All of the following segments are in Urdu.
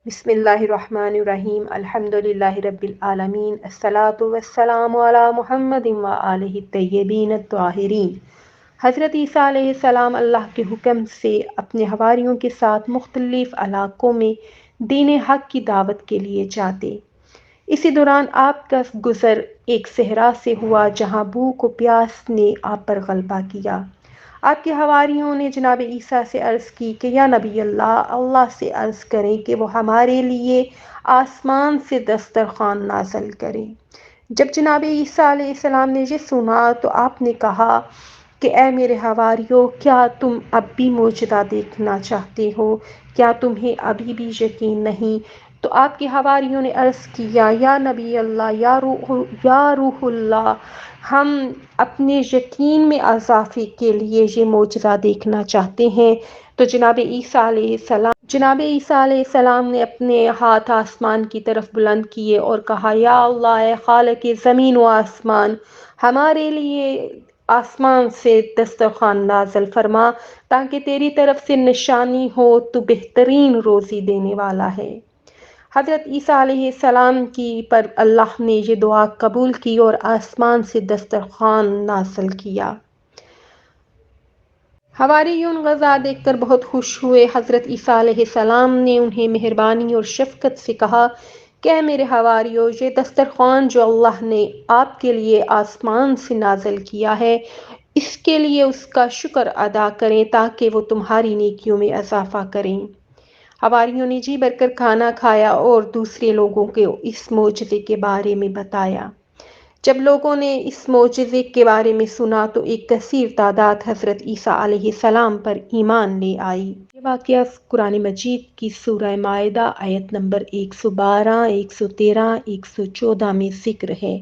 بسم اللہ الرحمن الرحیم الحمد للہ رب العالمین الصلاۃ والسلام علی محمد وآلہ الطیبین الطاہرین۔ حضرت عیسیٰ علیہ السلام اللہ کے حکم سے اپنے حواریوں کے ساتھ مختلف علاقوں میں دین حق کی دعوت کے لیے جاتے۔ اسی دوران آپ کا گزر ایک صحرا سے ہوا جہاں بھوک و پیاس نے آپ پر غلبہ کیا۔ آپ کے حواریوں نے جناب عیسیٰ سے عرض کی کہ یا نبی اللہ سے عرض کریں کہ وہ ہمارے لیے آسمان سے دسترخوان نازل کریں۔ جب جناب عیسیٰ علیہ السلام نے یہ سنا تو آپ نے کہا کہ اے میرے حواریوں، کیا تم اب بھی معجزہ دیکھنا چاہتے ہو؟ کیا تمہیں ابھی بھی یقین نہیں؟ تو آپ کے حواریوں نے عرض کیا یا نبی اللہ، یا روح اللہ، ہم اپنے یقین میں اضافے کے لیے یہ معجزہ دیکھنا چاہتے ہیں۔ تو جناب عیسیٰ علیہ السلام نے اپنے ہاتھ آسمان کی طرف بلند کیے اور کہا یا اللہ، اے خالق زمین و آسمان، ہمارے لیے آسمان سے دسترخوان نازل فرما تاکہ تیری طرف سے نشانی ہو، تو بہترین روزی دینے والا ہے۔ حضرت عیسیٰ علیہ السلام کی پر اللہ نے یہ دعا قبول کی اور آسمان سے دسترخوان نازل کیا۔ حواریون غذا دیکھ کر بہت خوش ہوئے۔ حضرت عیسیٰ علیہ السلام نے انہیں مہربانی اور شفقت سے کہا کہ اے میرے حواریوں، یہ دسترخوان جو اللہ نے آپ کے لیے آسمان سے نازل کیا ہے، اس کے لیے اس کا شکر ادا کریں تاکہ وہ تمہاری نیکیوں میں اضافہ کریں۔ حواریوں نے جی بھر کر کھانا کھایا اور دوسرے لوگوں کو اس معجزے کے بارے میں بتایا۔ جب لوگوں نے اس معجزے کے بارے میں سنا تو ایک کثیر تعداد حضرت عیسیٰ علیہ السلام پر ایمان لے آئی۔ یہ واقعہ قرآن مجید کی سورہ مائدہ آیت نمبر 112، 113، 114 میں ذکر ہے،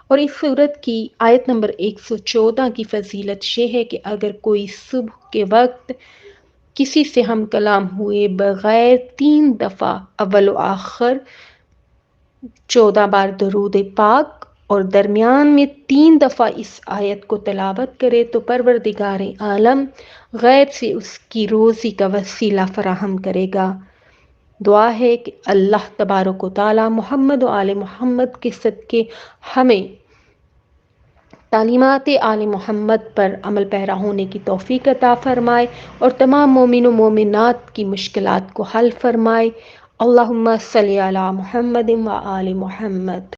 اور اس سورت کی آیت نمبر 114 کی فضیلت یہ ہے کہ اگر کوئی صبح کے وقت کسی سے ہم کلام ہوئے بغیر 3 دفعہ اول و آخر 14 بار درود پاک اور درمیان میں 3 دفعہ اس آیت کو تلاوت کرے تو پروردگار عالم غیب سے اس کی روزی کا وسیلہ فراہم کرے گا۔ دعا ہے کہ اللہ تبارک و تعالی محمد و آل محمد کے صدقے ہمیں تعلیمات آل محمد پر عمل پیرا ہونے کی توفیق عطا فرمائے اور تمام مومن و مومنات کی مشکلات کو حل فرمائے۔ اللہم صلی علی محمد و آل محمد۔